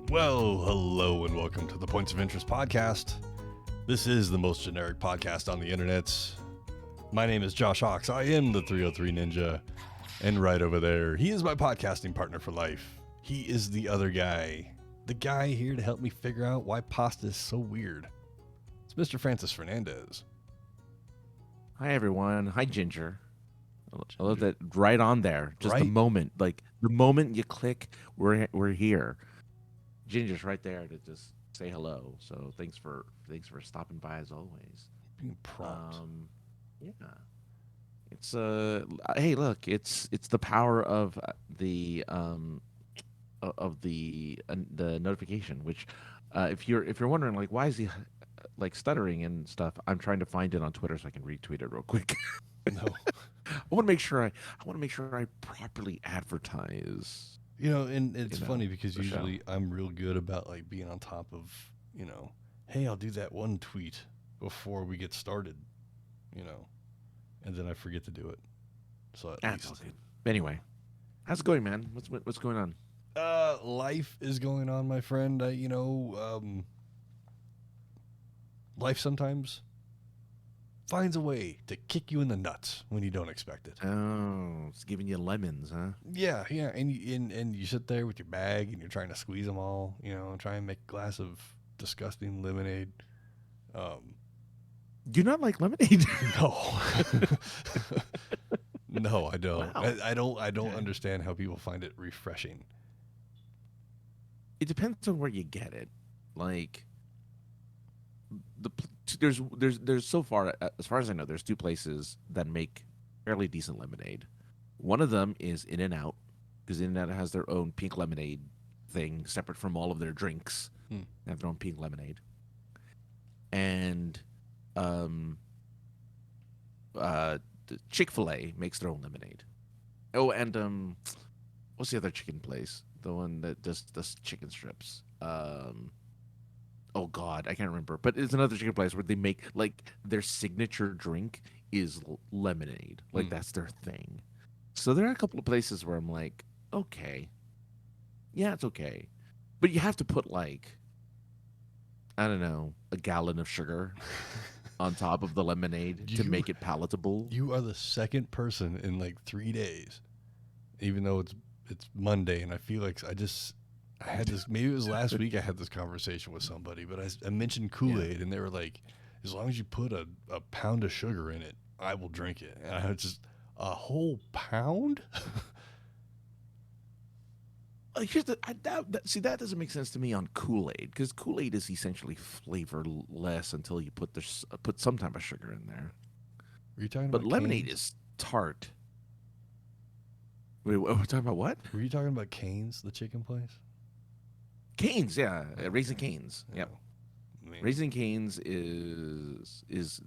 Well, hello and welcome to the Points of Interest podcast. This is the most generic podcast on the internet. My name is Josh Hawks. I am the 303 Ninja. And right over there, he is my podcasting partner for life. He is the other guy. The guy here to help me figure out why pasta is so weird. It's Mr. Francis Fernandez. Hi, everyone. Hi, Ginger. I love that right on there. Just Right? the moment. Like, the moment you click, we're here. Ginger's right there to just say hello. So thanks for stopping by as always. Being prompt. Yeah. It's hey, look, it's the power of the notification, which if you're wondering, like, why is he like stuttering and stuff, I'm trying to find it on Twitter so I can retweet it real quick. No. I want to make sure I properly advertise. You know, and it's funny because the show. usually I'm real good about like being on top of, hey, I'll do that one tweet before we get started, and then I forget to do it. So at That's least. all good. Anyway, how's it going, man? What's going on? Life is going on, my friend. Life sometimes finds a way to kick you in the nuts when you don't expect it. Oh, it's giving you lemons, huh? Yeah, and you sit there with your bag and you're trying to squeeze them all, try and make a glass of disgusting lemonade. Do you not like lemonade? No, no, I don't. Wow. I don't understand how people find it refreshing. It depends on where you get it. Like, there's so far, as far as I know, there's two places that make fairly decent lemonade. One of them is In-N-Out, because In-N-Out has their own pink lemonade thing separate from all of their drinks. They have their own pink lemonade. And Chick-fil-A makes their own lemonade. Oh, and what's the other chicken place? The one that does chicken strips. Oh God, I can't remember. But it's another chicken place where they make, like, their signature drink is lemonade. Like, that's their thing. So there are a couple of places where I'm like, okay, yeah, it's okay, but you have to put, like, I don't know, a gallon of sugar on top of the lemonade to make it palatable. You are the second person in like 3 days, even though it's Monday, and I feel like I had this, maybe it was last week I had this conversation with somebody, but I mentioned Kool-Aid, and they were like, as long as you put a pound of sugar in it, I will drink it. And I was just, a whole pound? Here's that doesn't make sense to me on Kool-Aid, because Kool-Aid is essentially flavorless until you put some type of sugar in there. Were you talking But about lemonade Cane's? is tart. Wait, we're talking about what? Were you talking about Cane's, the chicken place? Cane's, yeah, Raising Cane's. Yep. I mean, Raising Cane's is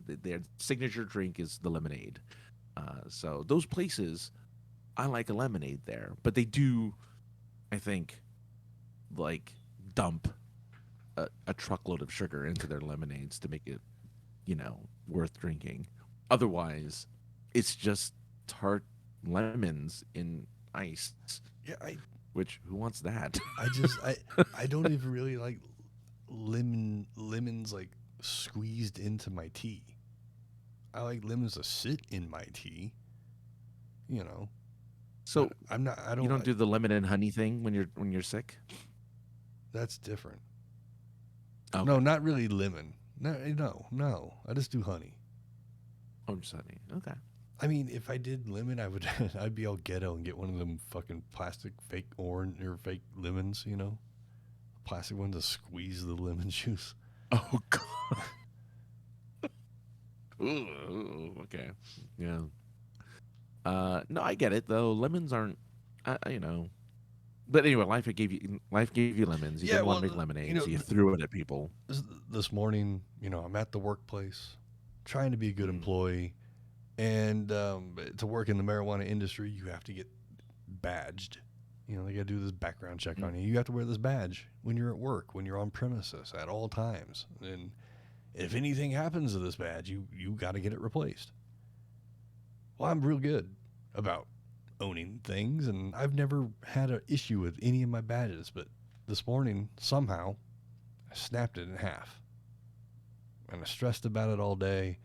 their signature drink is the lemonade. So those places, I like a lemonade there, but they do, I think, like, dump a truckload of sugar into their lemonades to make it, worth drinking. Otherwise, it's just tart lemons in ice. yeah, Which, who wants that? I don't even really like lemons like squeezed into my tea. I like lemons to sit in my tea. So I don't. you don't do the lemon and honey thing when you're sick? That's different. Okay. No, not really lemon. No. I just do honey. Oh, just honey. Okay. I mean, if I did lemon, I'd be all ghetto and get one of them fucking plastic fake orange or fake lemons, plastic one to squeeze the lemon juice. Oh God. Ooh, okay. Yeah. No, I get it though. Lemons aren't, But anyway, life gave you lemons. You didn't want to make lemonade, so you threw it at people. This morning, I'm at the workplace, trying to be a good employee, and to work in the marijuana industry, you have to get badged. They got to do this background check on you. You have to wear this badge when you're at work, when you're on premises at all times, and if anything happens to this badge, you got to get it replaced. Well, I'm real good about owning things, and I've never had an issue with any of my badges, but this morning, somehow, I snapped it in half. And I stressed about it all day.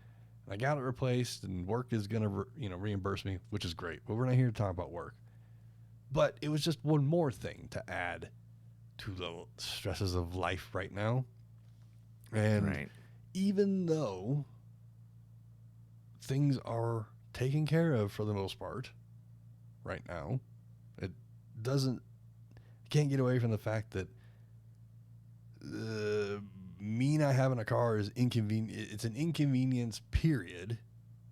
And I got it replaced, and work is going to reimburse me, which is great. But we're not here to talk about work. But it was just one more thing to add to the stresses of life right now. And even though things are taken care of for the most part right now, it can't get away from the fact that me not having a car is inconvenient. It's an inconvenience, period.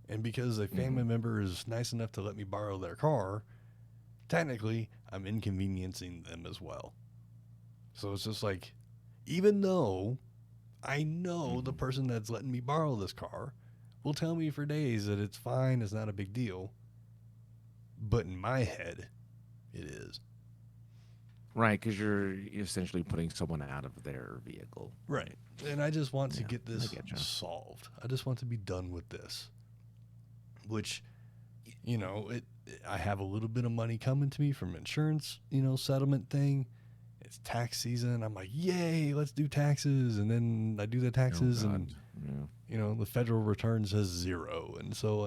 And because a family member is nice enough to let me borrow their car, technically I'm inconveniencing them as well. So it's just like, even though I know the person that's letting me borrow this car will tell me for days that it's fine, it's not a big deal, but in my head, it is. Right, because you're essentially putting someone out of their vehicle. Right. And I just want to get this solved. I just want to be done with this. Which, I have a little bit of money coming to me from insurance, settlement thing. It's tax season. I'm like, yay, let's do taxes. And then I do the taxes and, the federal return says 0. And so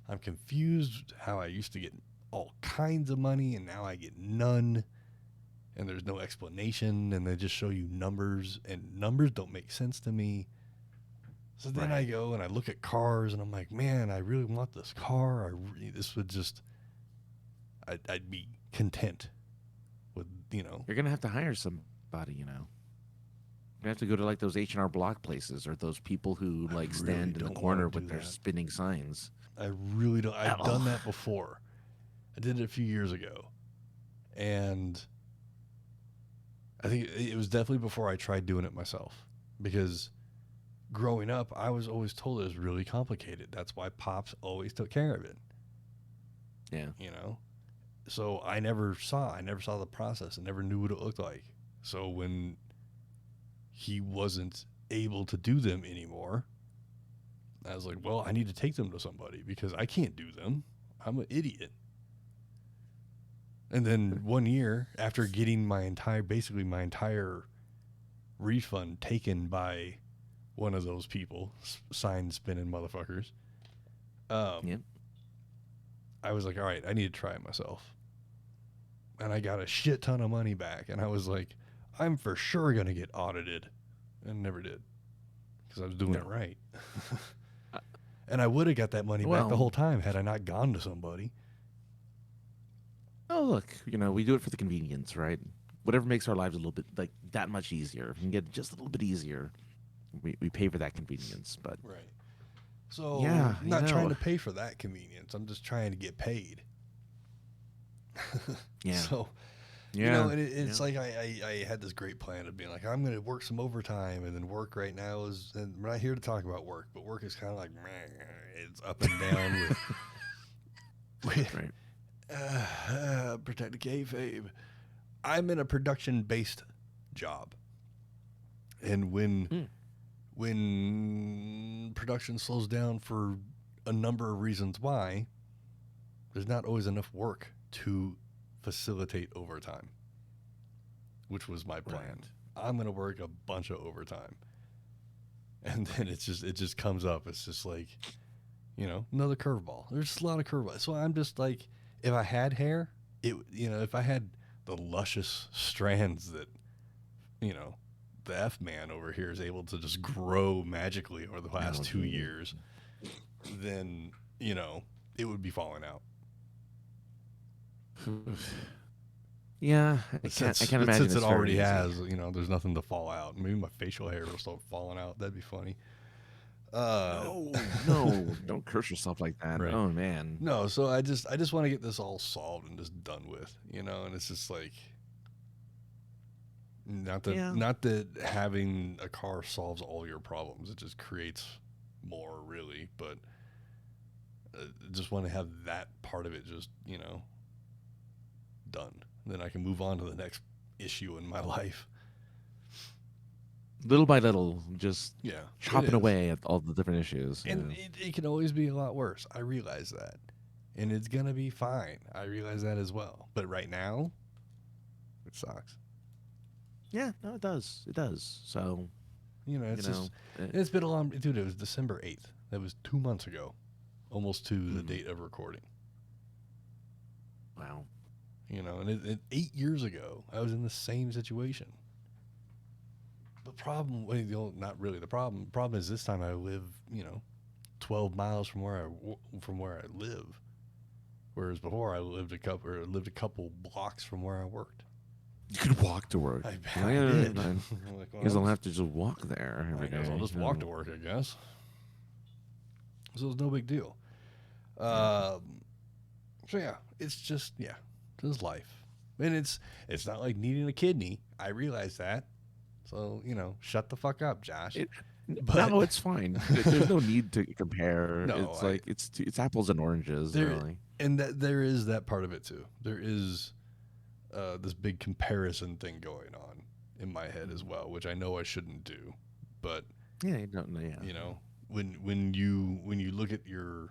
I'm confused how I used to get all kinds of money and now I get none. And there's no explanation, and they just show you numbers, and numbers don't make sense to me. So then I go and I look at cars, and I'm like, man, I really want this car. I'd be content with, You're going to have to hire somebody, You have to go to like those H&R Block places or those people who stand in the corner with their spinning signs. I really don't. I've done that before. I did it a few years ago, and I think it was definitely before I tried doing it myself, because growing up, I was always told it was really complicated. That's why Pops always took care of it. Yeah. So I never saw the process. I never knew what it looked like. So when he wasn't able to do them anymore, I was like, well, I need to take them to somebody because I can't do them. I'm an idiot. And then one year, after getting my entire refund taken by one of those people, sign spinning motherfuckers, I was like, all right, I need to try it myself. And I got a shit ton of money back. And I was like, I'm for sure going to get audited. And never did, because I was doing it right. And I would have got that money back the whole time had I not gone to somebody. Oh, look, we do it for the convenience, right? Whatever makes our lives a little bit like that much easier. If we can get it just a little bit easier, we pay for that convenience. But right. So I'm not trying to pay for that convenience. I'm just trying to get paid. So, it's like I had this great plan of being like, I'm going to work some overtime, and then work right now and we're not here to talk about work, but work is kind of like, it's up and down with right. Protect the kayfabe. I'm in a production-based job, and when production slows down for a number of reasons why, there's not always enough work to facilitate overtime, which was my plan. Right. I'm going to work a bunch of overtime, and then it just comes up. It's just like, another curveball. There's just a lot of curveballs. So I'm just like, if I had hair, if I had the luscious strands that, the F-man over here is able to just grow magically over the last 2 years, then, it would be falling out. Yeah, I can't imagine since it already has, there's nothing to fall out. Maybe my facial hair will start falling out. That'd be funny. No, don't curse yourself like that. Right. Oh man. No, so I just want to get this all solved and just done with, and it's just like, not that having a car solves all your problems. It just creates more, really. But I just want to have that part of it just, done. Then I can move on to the next issue in my life. Little by little, just chopping away at all the different issues. And it can always be a lot worse. I realize that. And it's going to be fine. I realize that as well. But right now, it sucks. Yeah, no, it does. It does. So, You know, you it's just know, uh, it's been a long dude. It was December 8th. That was 2 months ago, almost to the mm, date of recording. wow. You know, and 8 years ago, I was in the same situation. The problem, well, not really the problem. The problem is this time I live, 12 miles from where I live, whereas before I lived a couple blocks from where I worked. You could walk to work. I did. You I'm like, well, guys don't have to just walk there I every guess I'll day. just walk to work. I guess so. It's no big deal. Yeah. Um, so yeah, it's just life, and it's not like needing a kidney. I realize that. So shut the fuck up, Josh. It, But no, it's fine. There's no need to compare. no, It's like it's apples and oranges, there really. and that there is that part of it too. There is this big comparison thing going on in my head as Mhm. well, which I know I shouldn't do. But Yeah, you don't know. Yeah. you know, when you look at your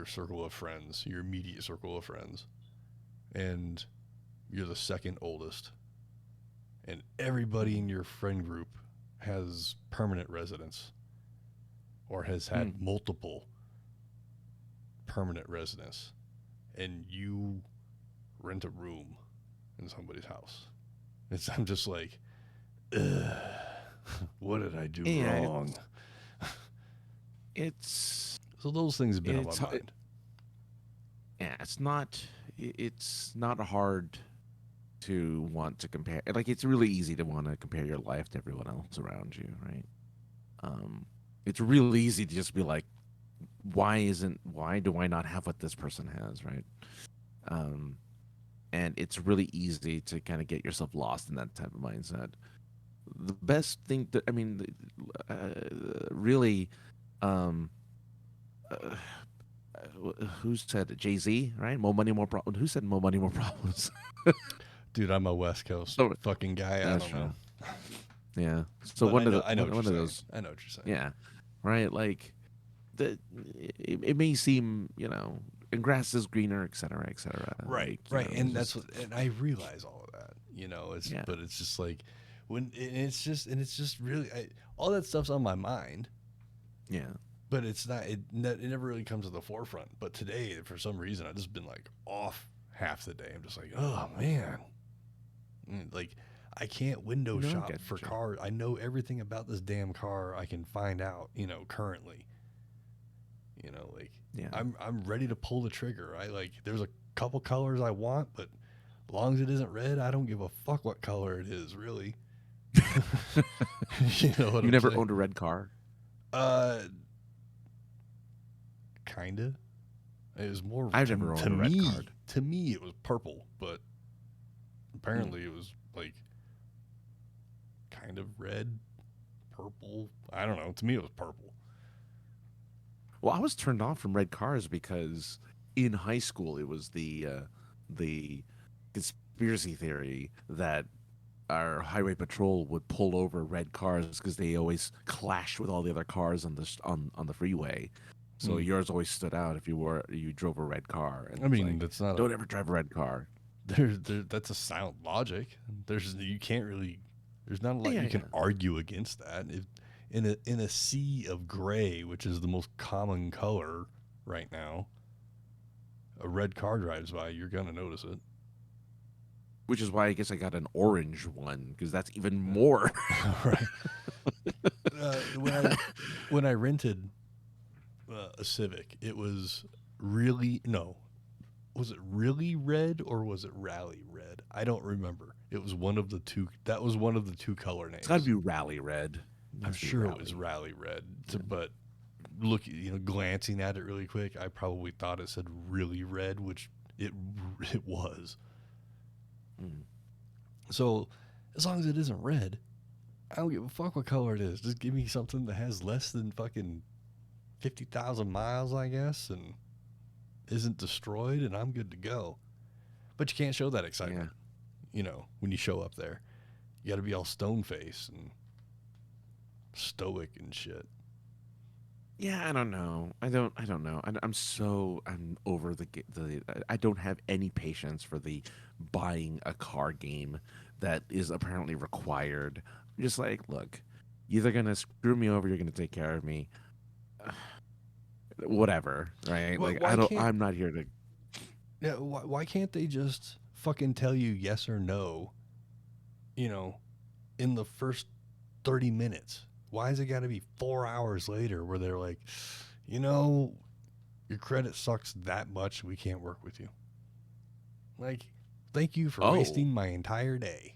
circle of friends, your immediate circle of friends, and you're the second oldest, and everybody in Mhm. your friend group has permanent residence or has Mm. had multiple permanent residence, and you rent a room in somebody's house. I'm just like, ugh, what did I do Yeah, wrong? it's So those things have been on it's my mind. yeah, it's not hard to want to compare. Like it's really easy to want to compare your life to everyone else around you, right? Um, it's really easy to just be like, why do I not have what this person has, right? Um, and it's really easy to kind of get yourself lost in that type of mindset. The best thing that I mean, really, um, uh, who said it? Jay Z, right? More money, more problems. Who said more money, more problems? Dude, I'm a West Coast So fucking guy. I that's don't know. true. Yeah. So But one of the I know what one you're of saying. those, I know what you're saying. yeah, right. Like the it may seem and grass is greener, et cetera, et cetera. Right, Like right. it's And just and I realize all of that. yeah, But it's just like it's just really all that stuff's on my mind, yeah, but it's not it never really comes to the forefront. But today, for some reason, I've just been like off half the day. I'm just like, oh man. Like I can't window no, I shop get for you. cars. I know everything about this damn car I can find out, currently. Like Yeah, I'm ready to pull the trigger. There's a couple colors I want, but as long as it isn't red, I don't give a fuck what color it is, really. You know what you I'm never saying? owned a red car. Uh, kinda. It was more I've to never owned to a red me. card. To me, it was purple, but Hmm. apparently it was like kind of red, purple. I don't know. To me, it was purple. Well, I was turned off from red cars because in high school it was the conspiracy theory that our highway patrol would pull over red cars because they always clashed with all the other cars on on the freeway. So Hmm. yours always stood out if you drove a red car, and I it's mean, like, that's not a don't ever drive a red car. that's a sound logic. You can't really. There's not a lot Yeah, you yeah, can argue against that. If in a sea of gray, which is the most common color right now, a red car drives by, you're gonna notice it. which is why I guess I got an orange one because that's even more. Right. When I rented a Civic, it was really no. Was it really red or was it rally red? I don't remember. It was one of the two. That was one of the two color It's got to names. be rally red. It I'm has to be sure it was rally. rally red. Yeah. But glancing at it really quick, I probably thought it said really red, which it it was. Mm. So as long as it isn't red, I don't give a fuck what color it is. Just give me something that has less than fucking 50,000 miles, I guess, and isn't destroyed, and I'm good to go. But you can't show that Yeah. excitement, when you show up there. You got to be all stone faced and stoic and shit. Yeah, I don't know. I don't know. I'm over the. I don't have any patience for the buying a car game that is apparently required. I'm just like, look, you're either gonna screw me over, you're gonna take care of me, whatever, right? Why, Like why can't I'm not here to. yeah, why can't they just fucking tell you yes or no, you know, in the first 30 minutes? Why has it got to be 4 hours later where they're like, you know, your credit sucks that much, we can't work with you? Like, thank you for Oh, wasting my entire day.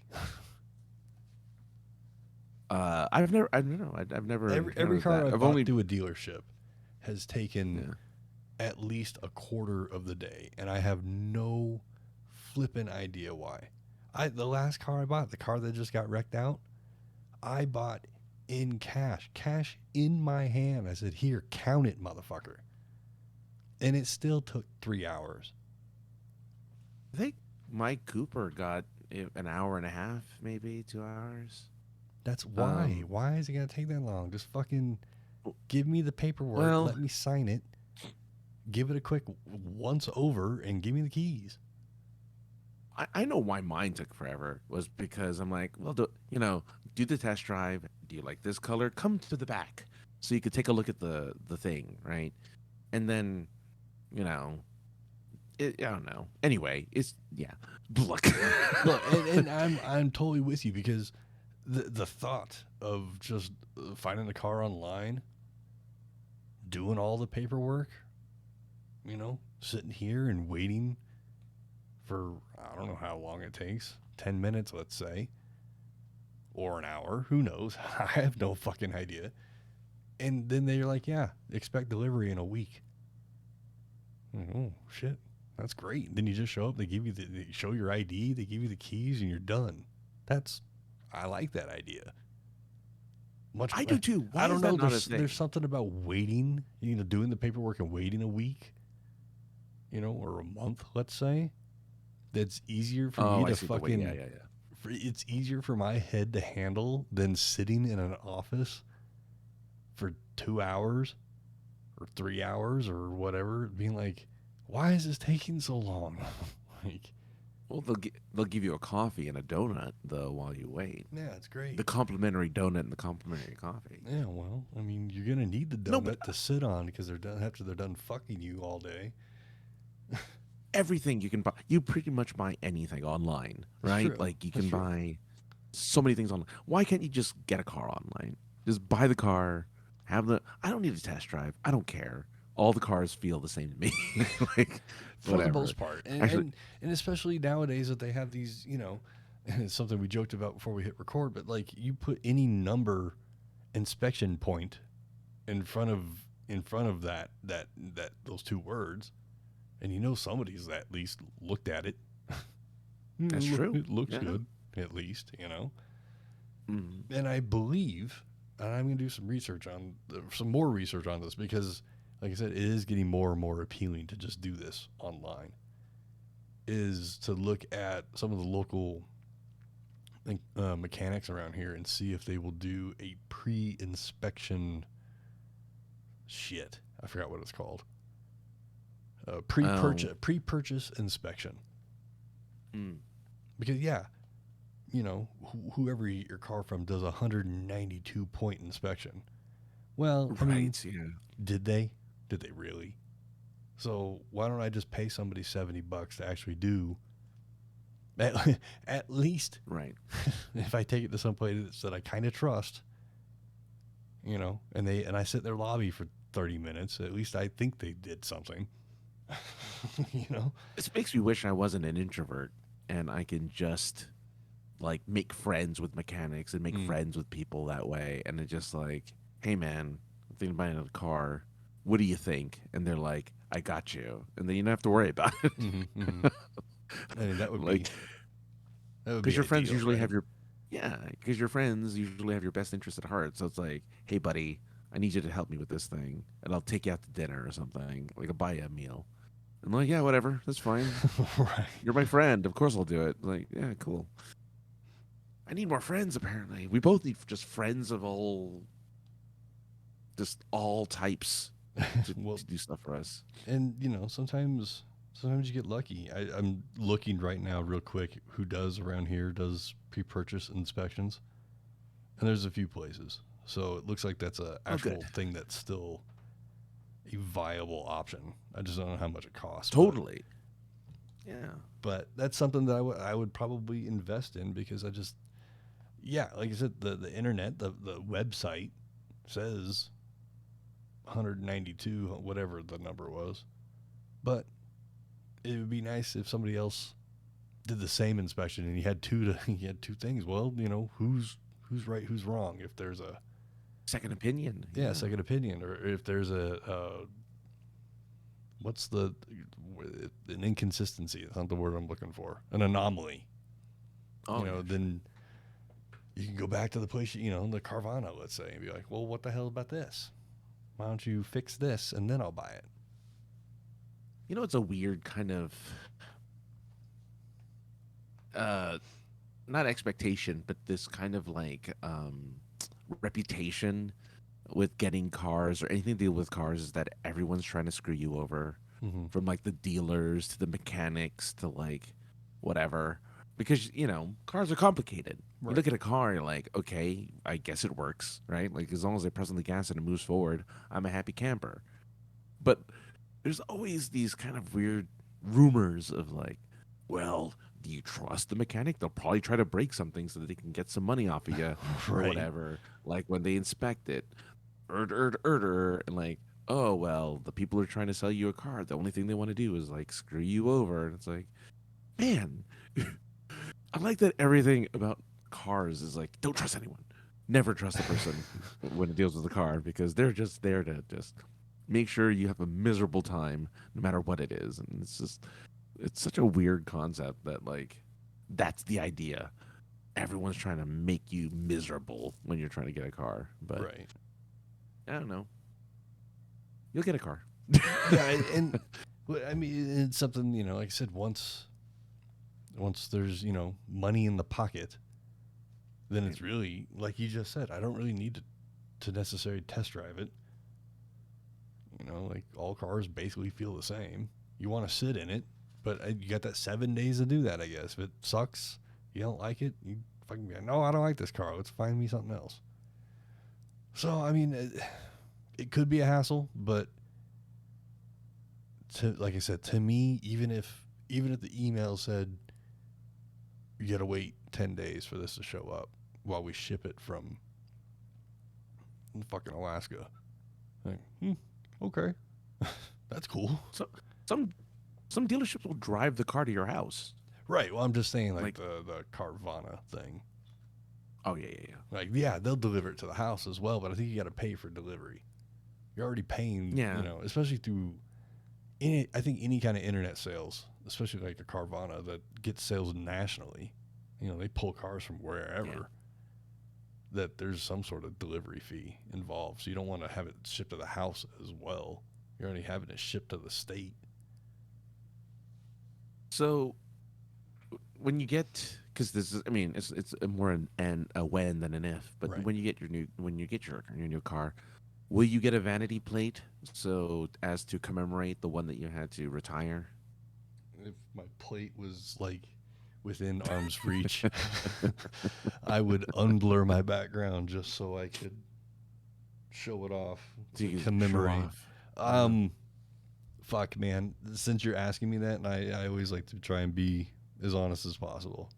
I've never Every encountered car that. I've I've bought only, through a dealership has taken yeah. at least a quarter of the day, and I have no flippin' idea why. The last car I bought, the car that just got wrecked out, I bought in cash in my hand. I said, "Here, count it, motherfucker," and it still took 3 hours. I think Mike Cooper got an hour and a half, maybe 2 hours. That's why. Um, Why is it gonna take that long? Just fucking give me the paperwork, well, let me sign it, give it a quick once over, and give me the keys. I know why mine took forever was because I'm like, well, do the test drive. Do you like this color? Come to the back so you could take a look at the thing, right? And then, you know, I don't know. Anyway, it's yeah. Look, Look, and I'm totally with you because the thought of just finding a car online, doing all the paperwork, sitting here and waiting for I don't know how long it takes, 10 minutes, let's say, or an hour, who knows? I have no fucking idea. And then they're like, yeah, expect delivery in a week. Oh, shit. That's great. Then you just show up, they show your ID, they give you the keys, and you're done. I like that idea. Much, I do too. I Why don't is that know. not a There's thing? something about waiting, doing the paperwork and waiting a week, or a month, let's say. That's easier for Oh, me I to see the way. Yeah, fucking. yeah, yeah. It's easier for my head to handle than sitting in an office for 2 hours or 3 hours or whatever, being like, why is this taking so long? Like, Well, they'll give you a coffee and a donut though while you wait. yeah, it's great. The complimentary donut and the complimentary coffee. Yeah, well, I mean, you're gonna need the No, but donut to sit on because they're done after they're done fucking you all day. everything you can buy, you pretty much buy anything online, That's right? true. Like you That's can true. buy so many things online. Why can't you just get a car online? Just buy the car, have the. I don't need a test drive. I don't care. All the cars feel the same to me. Like For the whatever. most part, and, Actually, and and especially nowadays that they have these, and it's something we joked about before we hit record, but like you put any number inspection point in front of that those two words, and somebody's at least looked at it. that's true. It looks Yeah. good, at least. Mm. And I believe, and I'm going to do some more research on this because, like I said, it is getting more and more appealing to just do this online. Is to look at some of the local mechanics around here and see if they will do a pre-inspection shit. I forgot what it's called. Oh. Pre-purchase inspection. Mm. Because whoever you get your car from does a 192 point inspection. Well, I mean, Right. Yeah. did they? Did they really? So why don't I just pay somebody $70 to actually do at, at least Right. if I take it to some place that I kind of trust, and I sit in their lobby for 30 minutes, at least I think they did something. you know? This makes me wish I wasn't an introvert and I can just like make friends with mechanics and make Mm. friends with people that way. And it's just like, hey man, I'm thinking about buying a car. What do you think? And they're like, I got you. And then you don't have to worry about it. Mm-hmm, mm-hmm. I mean, Like, that would because be your friends ideal, usually right? have your, yeah, because your friends usually have your best interest at heart. So it's like, hey buddy, I need you to help me with this thing, and I'll take you out to dinner or something. Like I'll buy you a meal. I'm like, yeah, whatever, that's fine. Right. You're my friend. Of course I'll do it. Like, yeah, cool. I need more friends. Apparently, we both need just friends of just all types to, Well, to do stuff for us. and sometimes. Sometimes you get lucky. I'm looking right now, real quick, who does around here does pre-purchase inspections, and there's a few places. So it looks like that's a Oh, good. actual thing that's still a viable option. I just don't know how much it costs. Totally. Yeah. But that's something that I would probably invest in because yeah, like I said, the internet, the website says 192, whatever the number was. But it would be nice if somebody else did the same inspection and he had two things. Well, who's right, who's wrong. If there's a second opinion, second opinion, or if there's what's an inconsistency? That's not the word I'm looking for. An anomaly. Then you can go back to the place, the Carvana, let's say, and be like, well, what the hell about this? Why don't you fix this and then I'll buy it? It's a weird kind of not expectation, but this kind of like reputation with getting cars or anything to deal with cars is that everyone's trying to screw you over, from like the dealers to the mechanics to like whatever, because cars are complicated. Right. You look at a car, you're like, okay, I guess it works, right? Like as long as I press on the gas and it moves forward, I'm a happy camper. But there's always these kind of weird rumors of like, well, do you trust the mechanic? They'll probably try to break something so that they can get some money off of you or whatever. Like when they inspect it, and like, oh, well, the people are trying to sell you a car. The only thing they want to do is like screw you over. And it's like, man, I like that everything about cars is like, don't trust anyone. Never trust the person when it deals with the car because they're just there to just make sure you have a miserable time no matter what it is. And it's such a weird concept that like that's the idea. Everyone's trying to make you miserable when you're trying to get a car. But right. I don't know. You'll get a car. Yeah, and I mean it's something, like I said, once there's, money in the pocket, then it's really like you just said, I don't really need to necessarily test drive it. Like all cars basically feel the same. You want to sit in it, but you got that 7 days to do that, I guess. If it sucks, you don't like it, you fucking be like, no, I don't like this car. Let's find me something else. So, I mean, it could be a hassle, but like I said, to me, even if the email said you got to wait 10 days for this to show up while we ship it from fucking Alaska, like, okay, that's cool. So some dealerships will drive the car to your house. Right. Well, I'm just saying like the Carvana thing. Oh yeah. Like they'll deliver it to the house as well, but I think you got to pay for delivery. You're already paying. Especially through I think any kind of internet sales, especially like the Carvana that gets sales nationally. They pull cars from wherever. Yeah. That there's some sort of delivery fee involved. So you don't want to have it shipped to the house as well. You're already having it shipped to the state. So when you get, because this is, I mean, it's more a when than an if. But when you get your new car, will you get a vanity plate so as to commemorate the one that you had to retire? If my plate was like within arm's reach, I would unblur my background just so I could show it off to commemorate. Fuck, man. Since you're asking me that, and I always like to try and be as honest as possible,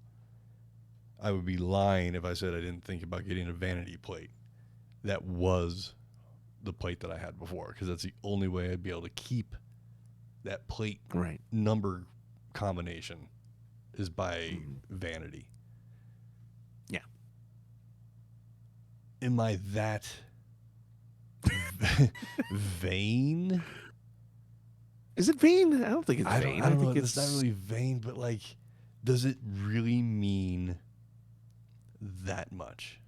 I would be lying if I said I didn't think about getting a vanity plate that was the plate that I had before, because that's the only way I'd be able to keep that plate number combination is by vanity. Yeah. Am I that vain? Is it vain? I don't think it's vain. I don't know. It's not really vain, but like, does it really mean that much?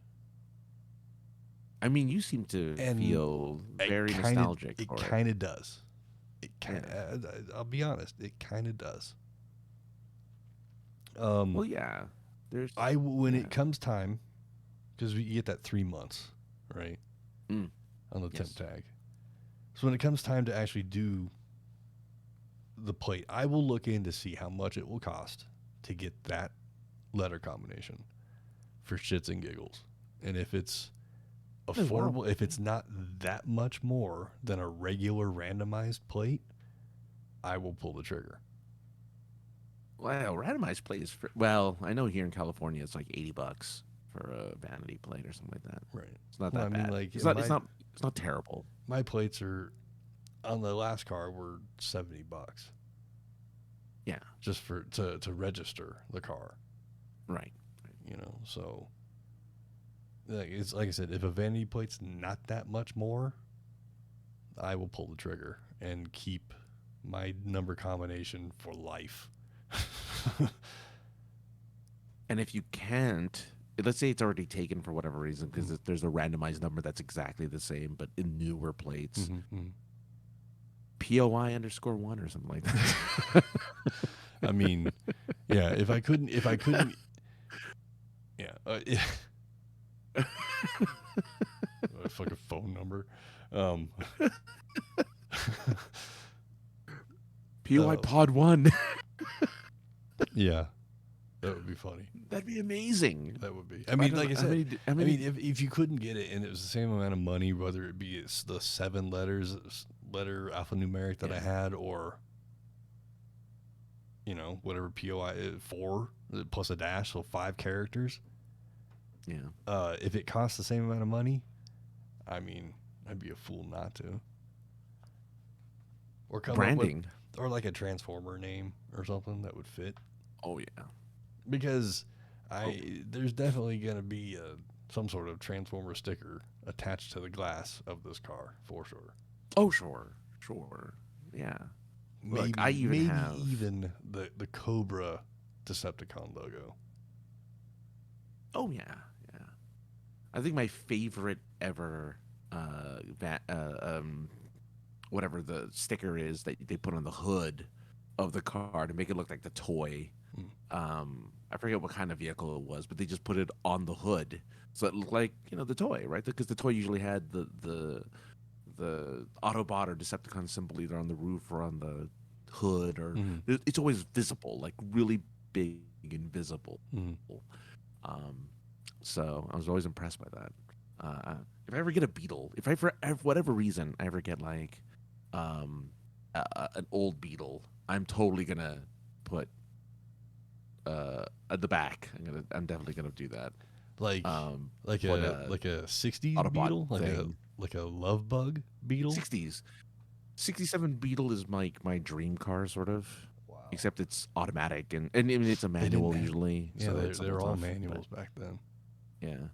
I mean, you seem to feel very nostalgic. It kind of does. It kind of. I'll be honest. It kind of does. Well, yeah. When it comes time, because you get that 3 months, right? On the temp tag. So when it comes time to actually do the plate. I will look in to see how much it will cost to get that letter combination for shits and giggles. And if it's affordable, if it's not that much more than a regular randomized plate, I will pull the trigger. Wow, randomized plate is well, I know here in California it's like $80 for a vanity plate or something like that. Right. It's not that bad. like it's not terrible. My plates are on the last car were $70. Yeah. Just for to register the car. Right. You know, so it's like I said, if a vanity plate's not that much more, I will pull the trigger and keep my number combination for life. And if you can't, let's say it's already taken for whatever reason, because there's a randomized number that's exactly the same, but in newer plates, POI _1 or something like that. I mean, yeah, if I couldn't, yeah. A fucking phone number. POI Pod 1. Yeah, that would be funny. That'd be amazing. That would be. I mean, like I said, I mean, if you couldn't get it and it was the same amount of money, whether it be the 7 letter alphanumeric that I had, or you know, whatever POI 4 plus a dash, so 5 characters. Yeah. If it costs the same amount of money, I mean, I'd be a fool not to. Or come branding, or like a Transformer name or something that would fit. Oh yeah, because there's definitely gonna be some sort of Transformer sticker attached to the glass of this car for sure. Oh sure, yeah. Maybe, look, I even have the Cobra Decepticon logo. Oh yeah. I think my favorite ever whatever the sticker is that they put on the hood of the car to make it look like the toy. I forget what kind of vehicle it was, but they just put it on the hood so it looked like, you know, the toy, right? Because the toy usually had the Autobot or Decepticon symbol either on the roof or on the hood, or it's always visible, like really big and visible. So I was always impressed by that. If I ever get a Beetle, if I for whatever reason I ever get like an old Beetle, I'm totally gonna put at the back. I'm definitely gonna do that. Like a 60s Autobot Beetle, thing. like a love bug Beetle. 60s, 67 Beetle is my dream car, sort of. Wow. Except it's automatic and I mean, it's a manual usually. Yeah, so they're all manuals back then. Yeah,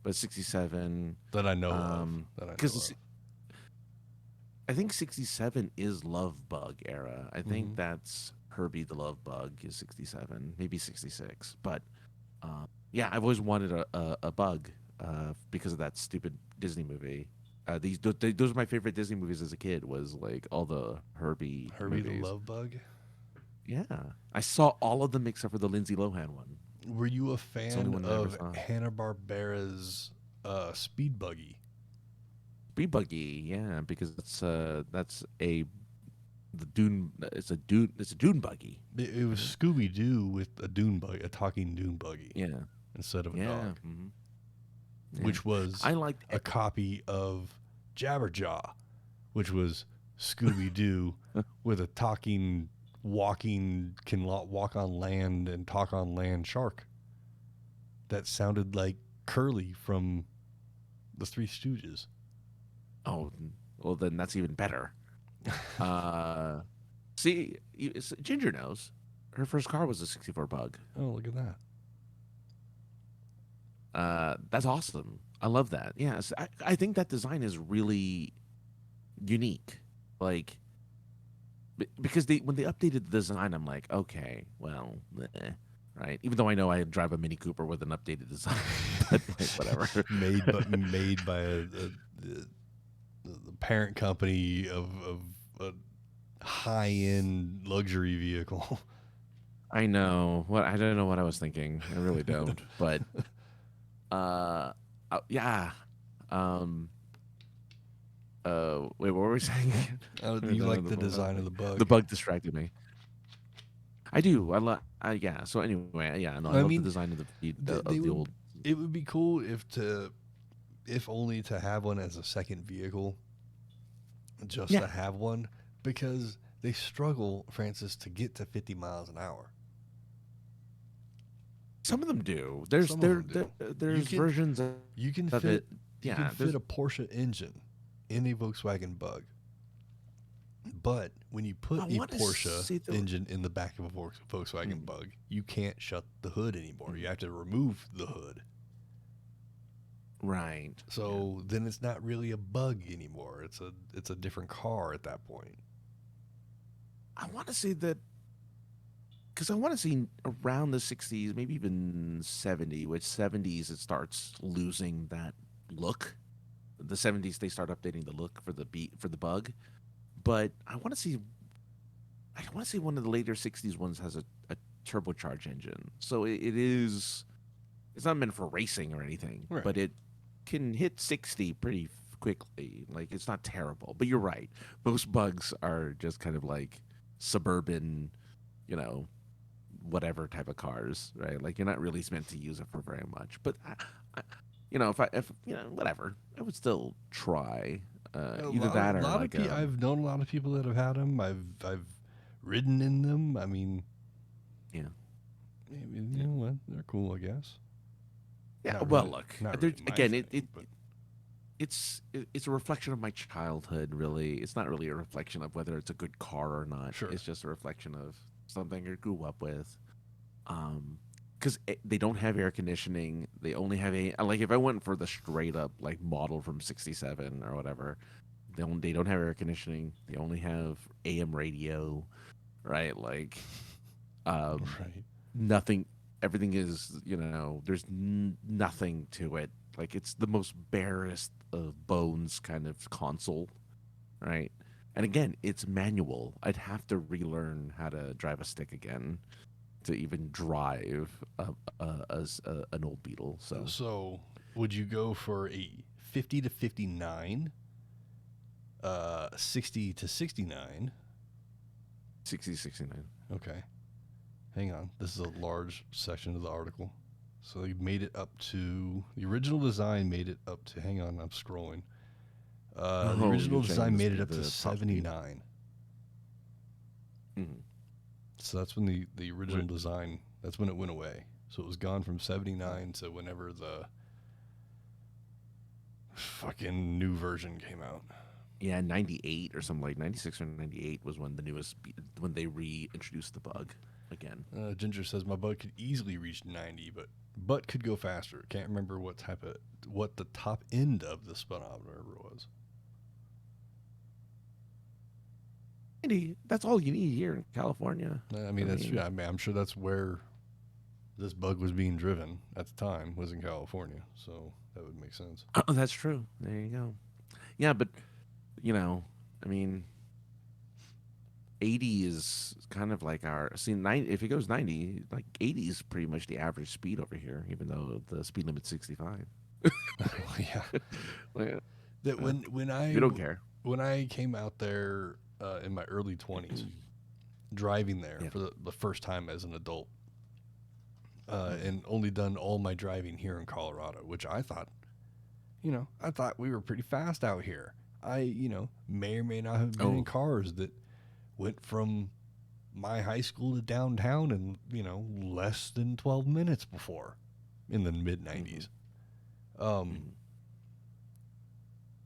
but 67 that I know of. Because I think 67 is Love Bug era. I think that's Herbie the Love Bug is 67, maybe 66. But yeah, I've always wanted a bug because of that stupid Disney movie. Those are my favorite Disney movies as a kid. Was like all the Herbie movies. The Love Bug. Yeah, I saw all of them except for the Lindsay Lohan one. Were you a fan of Hanna-Barbera's Speed Buggy? Speed Buggy, yeah, because it's a Dune buggy. It was Scooby Doo with a talking dune buggy. Yeah, instead of a dog, yeah. Which was a copy of Jabberjaw, which was Scooby Doo with a talking, walking, can walk on land and talk on land shark. That sounded like Curly from the Three Stooges. Oh, well then that's even better. See, Ginger knows. Her first car was a 64 Bug. Oh, look at that. That's awesome. I love that. Yeah, I think that design is really unique. Like, because when they updated the design, I'm like, okay, well, right. Even though I know I drive a Mini Cooper with an updated design, but like, whatever. made by the parent company of a high-end luxury vehicle. I know. I don't know what I was thinking. I really don't. But yeah. Wait, what were we saying again? You like the design of the The bug. bug distracted me. I do. Yeah. So anyway, yeah. No, I I love the mean, design of they the would. old. It would be cool if only to have one as a second vehicle, just Yeah. to have one, because they struggle, Francis, to get to 50 miles an hour. Some of them do. There's Some of them do. You there's can versions of you can it. fit you Yeah. can There's fit a Porsche engine in a Volkswagen Bug, but when you I put a want to Porsche see the engine in the back of a Volkswagen Mm, Bug, you can't shut the hood anymore. mm. You have to remove the hood. Right. Yeah. So then it's not really a Bug anymore. It's a different car at that point. I want to say that because I want to see around the 60s, maybe even 70, which 70s it starts losing that look. The 70s they start updating the look for the bug, but I want to see one of the later 60s ones has a turbocharged engine. So it's not meant for racing or anything, Right. but it can hit 60 pretty quickly. Like it's not terrible, but you're right. Most bugs are just kind of like suburban, you know, whatever type of cars, right? Like you're not really meant to use it for very much. But I, if whatever, I would still try either A that or lot of like people. I've known a lot of people that have had them. I've ridden in them. I mean, yeah. maybe, you know what? They're cool, I guess. Yeah, Not well, really, look, not there, really my again, thing, but it's a reflection of my childhood. Really, it's not really a reflection of whether it's a good car or not. sure. It's just a reflection of something I grew up with. Because they don't have air conditioning. They only have like if I went for the straight up like model from '67 or whatever, they don't have air conditioning. They only have AM radio, right? Like, um, Right. nothing. Everything is there's nothing to it. Like it's the most barest of bones kind of console, right? And again, it's manual. I'd have to relearn how to drive a stick again to even drive an old Beetle. So So, would you go for a 50 to 59, 60 to 69? 60, 69. Okay. Hang on. This is a large section of the article. So they made it up to the original design. Made it up to. Hang on, I'm scrolling. The original you're saying design made it the up to top speed. 79. Mhm. So that's when the original design. That's when it went away. So it was gone from 79 to whenever the fucking new version came out. Yeah, 98 or something like 96 or 98 was when when they reintroduced the bug again. Ginger says my Bug could easily reach 90, but could go faster. Can't remember what the top end of the speedometer was. 90, that's all you need here in California. I mean, yeah. I mean, I'm sure that's where this Bug was being driven at the time, was in California. So that would make sense. Oh, that's true. There you go. Yeah, but I mean, 80 is kind of like our 90. If it goes 90, like 80 is pretty much the average speed over here, even though the speed limit's 65. Yeah. Like, That when I we don't care. when I came out there in my early 20s, driving there Yeah. for the first time as an adult, and only done all my driving here in Colorado, which I thought we were pretty fast out here. I may or may not have been in cars that went from my high school to downtown in less than 12 minutes before, in the mid 90s.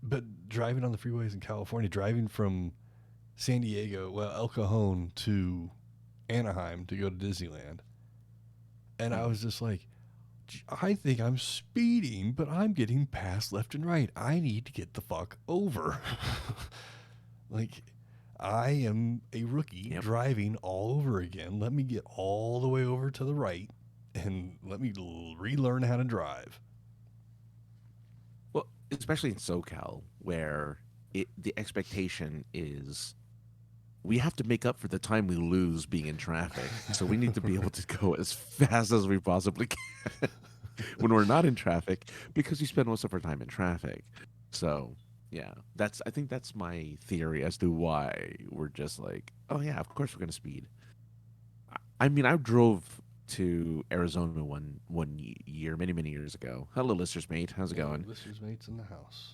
But driving on the freeways in California, driving from San Diego, El Cajon to Anaheim to go to Disneyland, and I was just like, I think I'm speeding, but I'm getting passed left and right. I need to get the fuck over. Like, I am a rookie driving all over again. Let me get all the way over to the right and let me relearn how to drive. Well, especially in SoCal, where the expectation is we have to make up for the time we lose being in traffic. So we need to be able to go as fast as we possibly can when we're not in traffic, because we spend most of our time in traffic. So, Yeah, I think that's my theory as to why we're just like, oh yeah, of course we're gonna speed. I mean, I drove to Arizona one year, many years ago. Hello, listeners, mate. How's it Hello, going? listeners, mates in the house.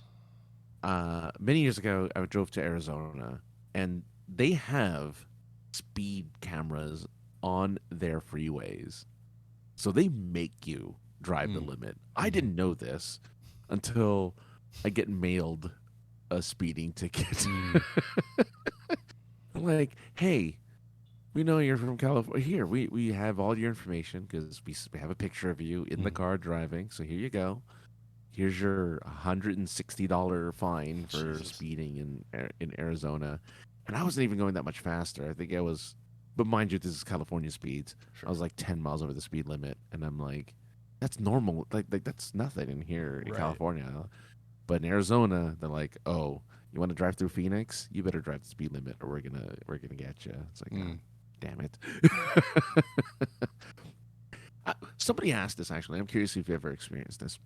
Many years ago, I drove to Arizona, and they have speed cameras on their freeways, so they make you drive the Mm. limit. I Mm-hmm. didn't know this until I get mailed a speeding ticket. Mm. I'm like, hey, we know you're from California. Here, we have all your information because we have a picture of you in the Mm. car driving. So here you go. Here's your $160 fine for Jesus. speeding in Arizona. And I wasn't even going that much faster. I think I was, but mind you, this is California speeds. I Sure. was like 10 miles over the speed limit, and I'm like, that's normal. Like that's nothing in here in Right. California. But in Arizona, they're like, oh, you want to drive through Phoenix? You better drive the speed limit, or we're gonna get you. It's like, oh, Mm. damn it. Somebody asked this actually. I'm curious if you've ever experienced this.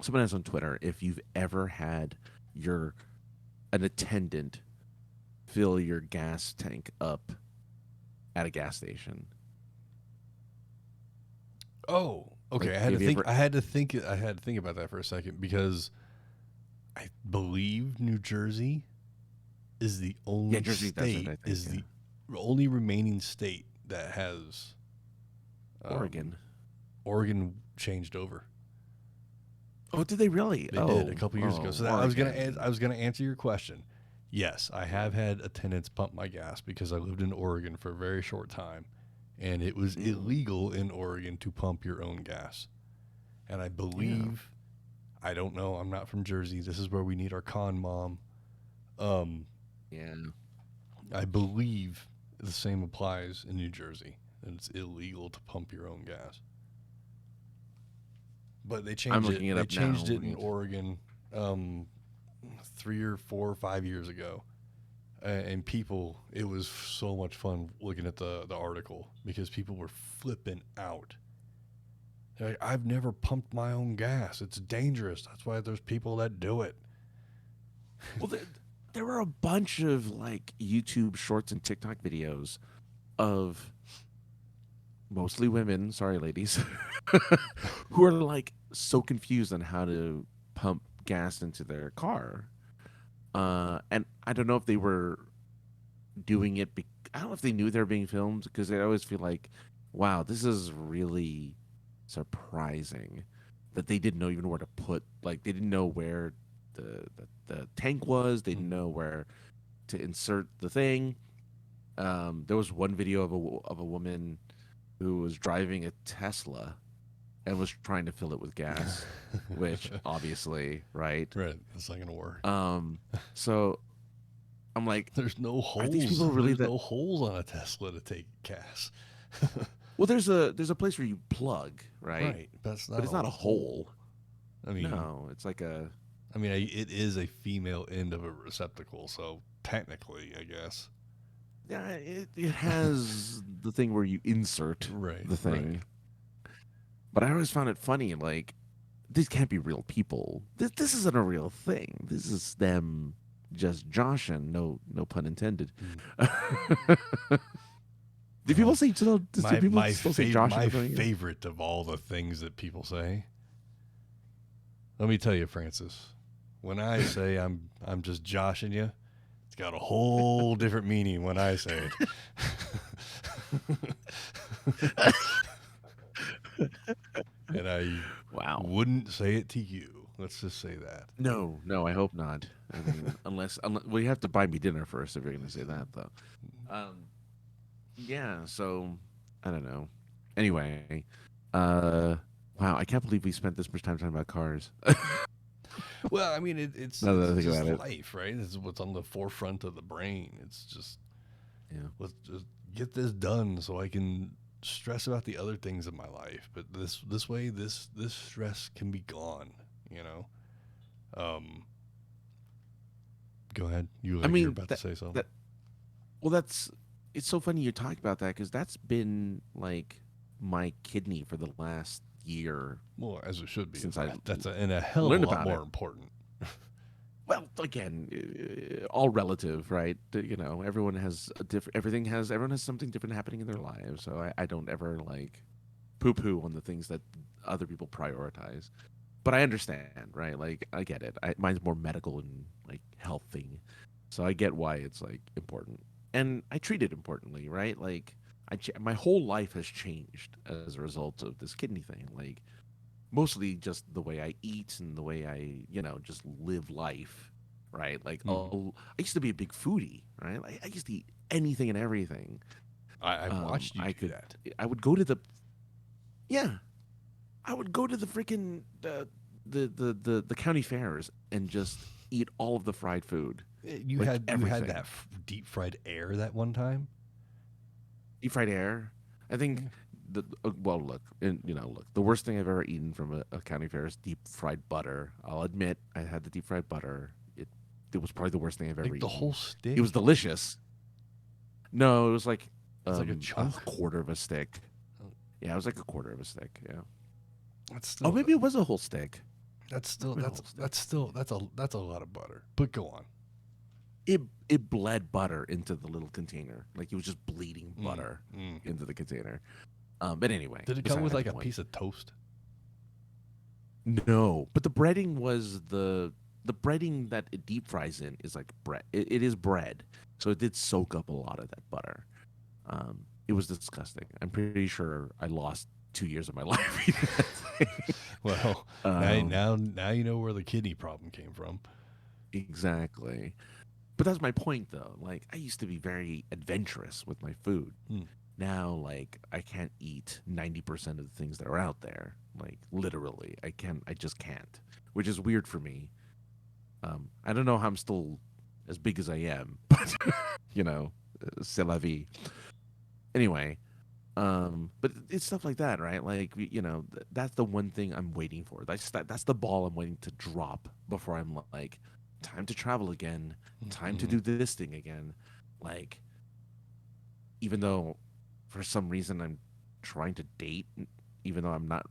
Someone asked on Twitter if you've ever had your an attendant fill your gas tank up at a gas station. Oh, okay. Like, have you ever? I had to think. I had to think about that for a second because I believe New Jersey is the Yeah, only Jersey does it. state I think. is Yeah. the only remaining state that has Oregon. Oregon changed over. Oh, did they really? They Oh, did a couple years ago. So that, Oregon. I was gonna answer your question. Yes, I have had attendants pump my gas because I lived in Oregon for a very short time, and it was illegal in Oregon to pump your own gas. And I Yeah. believe, I don't know, I'm not from Jersey. This is where we need our con mom. Um, Yeah. I believe the same applies in New Jersey. It's illegal to pump your own gas. But they I'm changed it. looking it They up now. changed it in Oregon, um, 3 or 4 or 5 years ago. And people, it was so much fun looking at the article because people were flipping out. They're like, I've never pumped my own gas. It's dangerous. That's why there's people that do it. Well, there were a bunch of like YouTube shorts and TikTok videos of mostly women, sorry ladies, who are like so confused on how to pump gas into their car. And I don't know if they were doing it. I don't know if they knew they were being filmed because I always feel like, wow, this is really surprising that they didn't know even where to put. Like they didn't know where the tank was. They didn't know where to insert the thing. There was one video of a woman who was driving a Tesla and was trying to fill it with gas, which obviously, right? Right. That's not going to work. So I'm like, There's no are these holes. people really There's that? no holes on a Tesla to take gas. Well, there's a place where you plug, right? Right. That's not But it's not a hole. I mean, No, it's like a. I mean, it is a female end of a receptacle, so technically, I guess. Yeah, it has the thing where you insert Right. the thing. But I always found it funny, like, these can't be real people. This isn't a real thing. This is them just joshing. No pun intended. Do people say still? Do people still say joshing? My favorite of all the things that people say. Let me tell you, Francis. When I say I'm just joshing you, it's got a whole different meaning when I say it. And I wouldn't say it to you. Let's just say that. No, I hope not. I mean, unless well, you have to buy me dinner first if you're going to say that, though. Yeah. So I don't know. Anyway, wow, I can't believe we spent this much time talking about cars. Well, I mean, it's just life, right? It's what's on the forefront of the brain. It's just, let's just get this done so I can stress about the other things in my life. But this way, this stress can be gone. You know. Go ahead. You're about to say something. It's so funny you talk about that because that's been like my kidney for the last year. Well, as it should be. Since that's a hell of a lot more important. Well, again, all relative, right? Everyone has a different. Everyone has something different happening in their lives. So I don't ever like poo-poo on the things that other people prioritize. But I understand, right? Like I get it. Mine's more medical and like health thing, so I get why it's like important, and I treat it importantly, right? Like my whole life has changed as a result of this kidney thing. Like mostly just the way I eat and the way I, just live life, right? Like Mm. I used to be a big foodie, right? Like I used to eat anything and everything. I've watched you do that. I would go to yeah, I would go to the freaking the county fairs and just eat all of the fried food, You like had everything. that deep fried air that one time. Deep fried air. I think Yeah. well, look, look. The worst thing I've ever eaten from a county fair is deep fried butter. I'll admit, I had the deep fried butter. It was probably the worst thing I've ever Like the eaten. whole stick. It was delicious. No, it was like It's like a a chunk. quarter of a stick. Oh. Yeah, it was like a quarter of a stick. Yeah. That's Oh, still. maybe it was a whole stick. That's still. Maybe a whole stick. That's a lot of butter. But go on. It bled butter into the little container. Like it was just bleeding butter Mm. into the container. But anyway, Did it come with beside like the a point. piece of toast? No, but the breading was the breading that it deep fries in is like bread. It is bread, so it did soak up a lot of that butter. It was disgusting. I'm pretty sure I lost 2 years of my life eating that thing. Well, now you know where the kidney problem came from. Exactly. But that's my point, though. Like I used to be very adventurous with my food. Mm. Now, like I can't eat 90% of the things that are out there. Like literally, I just can't, which is weird for me. I don't know how I'm still as big as I am, but c'est la vie. Anyway, but it's stuff like that, right? Like that's the one thing I'm waiting for. That's the ball I'm waiting to drop before I'm like, time to travel again, time to Mhm. do this thing again. Like, even though for some reason I'm trying to date, even though I'm not,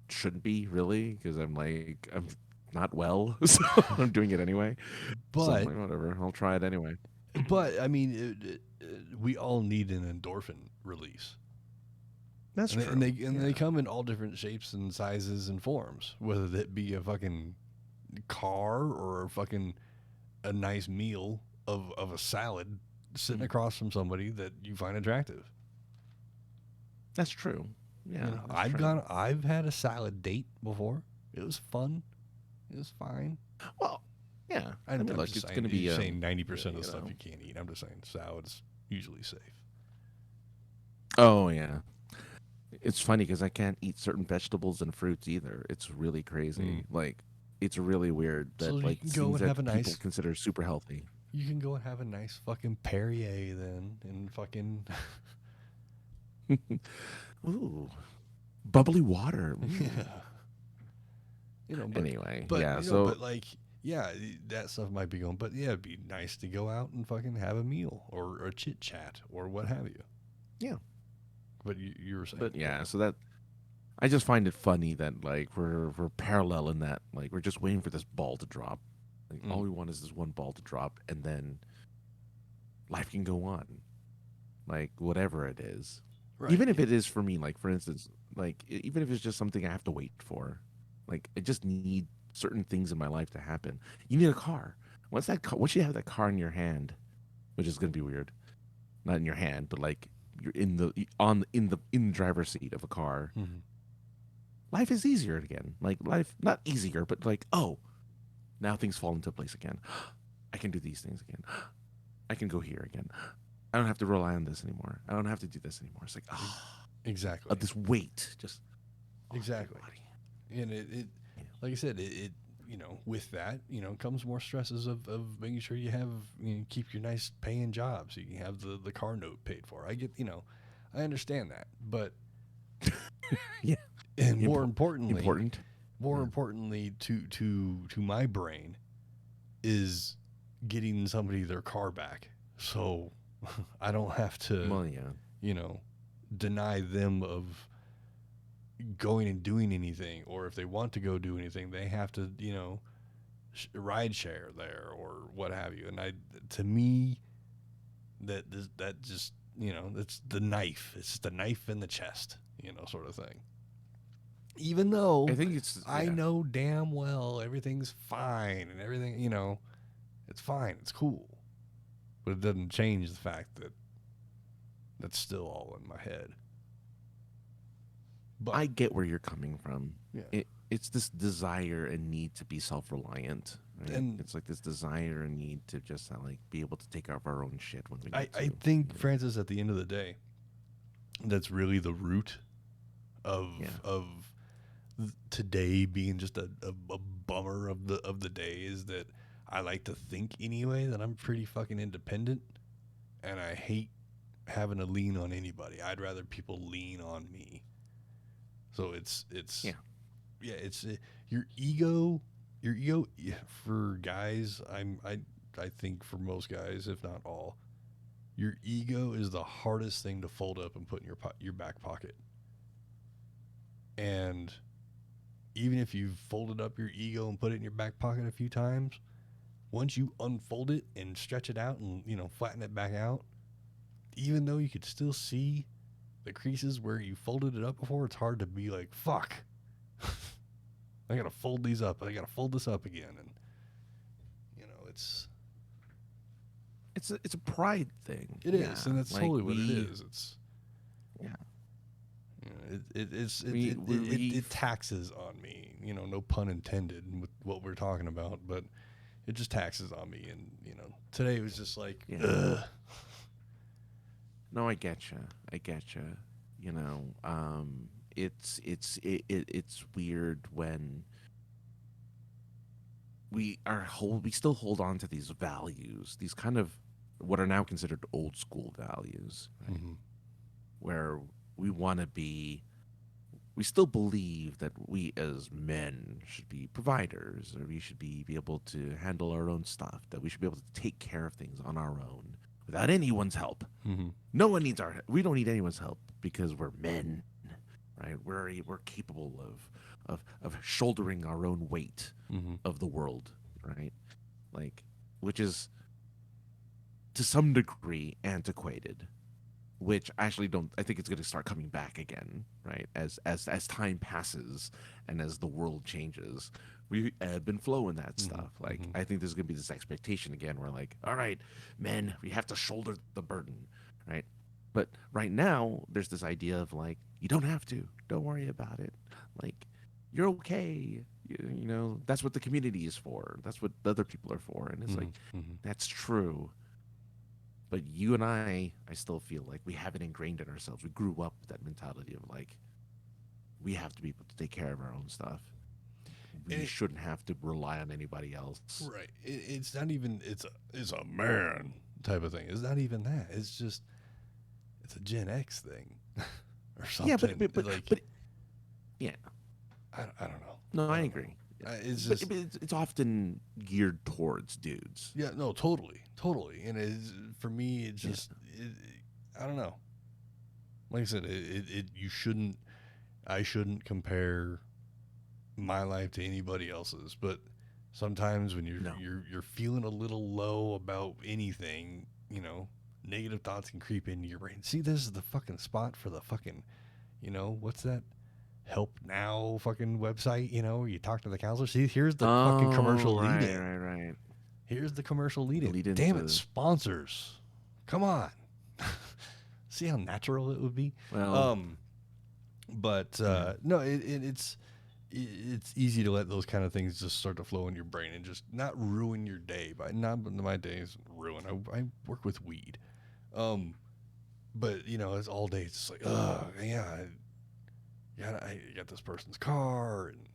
shouldn't be really, because I'm not well, so I'm doing it anyway. So I'm But like, whatever, I'll try it anyway. I mean, we all need an endorphin release, That's and true. they come in all different shapes and sizes and forms. Whether that be a fucking car or a nice meal of a salad sitting Mm. across from somebody that you find attractive. That's true. Yeah, You know, that's true. I've had a salad date before. It was fun. It was fine. Well, yeah. I mean, I'm look, just it's saying, going to be you're saying 90% of the you stuff know. you can't eat. I'm just saying salad's usually safe. Oh yeah. It's funny because I can't eat certain vegetables and fruits either. It's really crazy. Like, it's really weird So that you like can go things and have that a people nice consider super healthy. you can go and have a nice fucking Perrier then and fucking Ooh, bubbly water. yeah. You know, Anyway, but yeah. you know, So but like yeah, that stuff might be going, but yeah, it'd be nice to go out and fucking have a meal or a chit chat or what have you. yeah, But you were saying, but yeah. So that I just find it funny that like we're parallel in that like we're just waiting for this ball to drop. Like all we want is this one ball to drop, and then life can go on. Like whatever it is, right? even if it is for me. Like for instance, like even if it's just something I have to wait for. Like I just need certain things in my life to happen. You need a car. Once you have that car in your hand, which is gonna be weird, not in your hand, but like you're in the driver's seat of a car. Mm-hmm. Life is easier again. Like life, not easier, but like, oh, now things fall into place again. I can do these things again. I can go here again. I don't have to rely on this anymore. I don't have to do this anymore. It's like, Exactly. this weight just Exactly. And it like I said, it with that, comes more stresses of making sure you have keep your nice paying job so you can have the car note paid for. I get I understand that. But yeah. and more importantly Important. to my brain is getting somebody their car back. So I don't have to Well, yeah. deny them of going and doing anything, or if they want to go do anything, they have to, ride share there or what have you. And to me, that just, it's the knife. It's just a knife in the chest, sort of thing. Even though I think it's I know damn well everything's fine and everything, it's fine, it's cool, but it doesn't change the fact that that's still all in my head. But I get where you're coming from. yeah, It's this desire and need to be self-reliant. Right? and It's like this desire and need to just like be able to take care of our own shit when we need I to. think, Francis, at the end of the day, that's really the root of today being just a bummer of the day, is that I like to think anyway that I'm pretty fucking independent, and I hate having to lean on anybody. I'd rather people lean on me. So it's it's your ego for guys. I think for most guys, if not all, your ego is the hardest thing to fold up and put in your back pocket. And even if you've folded up your ego and put it in your back pocket a few times, once you unfold it and stretch it out and, flatten it back out, even though you could still see the creases where you folded it up before, it's hard to be like, fuck, I gotta fold these up. I gotta fold this up again. And, it's a pride thing. it is. And that's like totally what it is. It's, it taxes on me, no pun intended with what we're talking about, but it just taxes on me. And, today was just like, ugh. No, I get you. It's weird when we still hold on to these values, these kind of what are now considered old school values, right? Mm-hmm. Where we still believe that we as men should be providers, or we should be able to handle our own stuff, that we should be able to take care of things on our own without anyone's help. Mm-hmm. We don't need anyone's help because we're men, right? We're capable of shouldering our own weight Mm-hmm. of the world, right? Like, which is to some degree antiquated, which I actually don't. I think it's going to start coming back again, right? As time passes and as the world changes, we ebb and flow in that stuff. Like, I think there's going to be this expectation again, where like, all right, men, we have to shoulder the burden, right? But right now, there's this idea of like, you don't have to. Don't worry about it. Like, you're okay. You know, that's what the community is for. That's what the other people are for. And it's like, that's true. But you and I still feel like we have it ingrained in ourselves. We grew up with that mentality of like, we have to be able to take care of our own stuff. We shouldn't have to rely on anybody else. Right. It's not even, it's a man type of thing. It's not even that. It's just, it's a Gen X thing or something. Yeah, but yeah. I don't know. No, I agree. It's just, it's often geared towards dudes. yeah, no, totally. And for me, it just, I don't know. Like I said, I shouldn't compare my life to anybody else's, but sometimes when you're feeling a little low about anything, negative thoughts can creep into your brain. See, this is the fucking spot for the fucking, what's that? Help Now fucking website, where you talk to the counselor. See, here's the fucking commercial lead in. Right. Here's the commercial lead in. Lead Damn into- it, sponsors. Come on. See how natural it would be? Well, No, it's easy to let those kind of things just start to flow in your brain and just not ruin your day. Not my day is ruined. I work with weed. But it's all day. It's just like, I got this person's car, and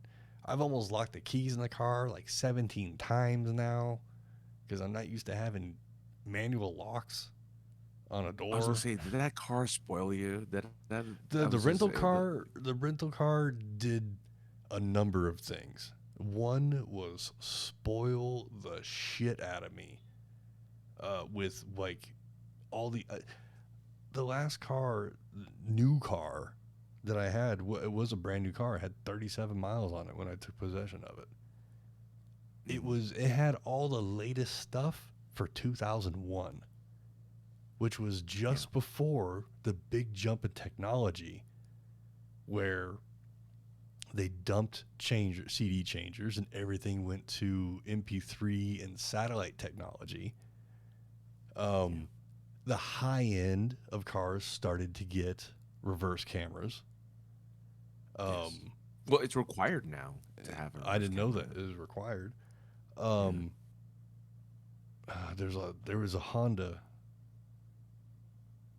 I've almost locked the keys in the car like 17 times now because I'm not used to having manual locks on a door. I was gonna say, did that car spoil you? The rental car did a number of things. One was spoil the shit out of me with like all the last car, new car that I had, it was a brand new car. It had 37 miles on it when I took possession of it. it had all the latest stuff for 2001, which was Yeah. just before the big jump in technology where they dumped CD changers and everything went to MP3 and satellite technology. Yeah. The high end of cars started to get reverse cameras. Yes. Um, Well, it's required now to have a I reverse didn't know camera. that it was required. Yeah. Um, there was a Honda.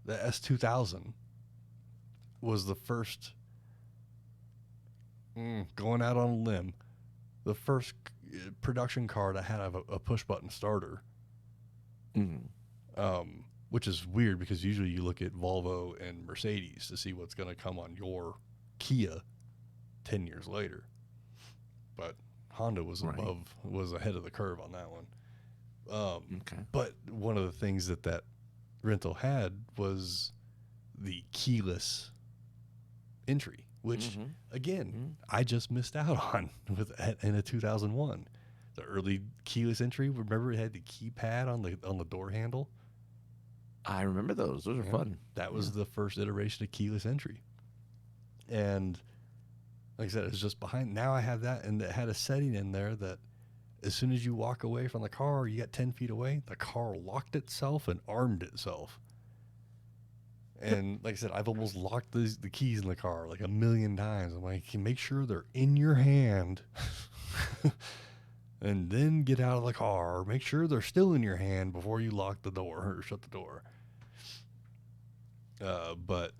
The S2000 was the first, going out on a limb, the first production car that had a push button starter. Mm. Which is weird because usually you look at Volvo and Mercedes to see what's going to come on your Kia 10 years later. But Honda Right. was ahead of the curve on that one. Okay. But one of the things that rental had was the keyless entry, which Mm-hmm. again, Mm-hmm. I just missed out on in a 2001. The early keyless entry, remember it had the keypad on the door handle? I remember those. Those are Yeah. fun. That Yeah. was the first iteration of keyless entry. And like I said, it's just behind. Now I have that, and it had a setting in there that as soon as you walk away from the car, you get 10 feet away, the car locked itself and armed itself. And like I said, I've almost locked the keys in the car like a million times. I'm like, make sure they're in your hand and then get out of the car. Make sure they're still in your hand before you lock the door or shut the door. But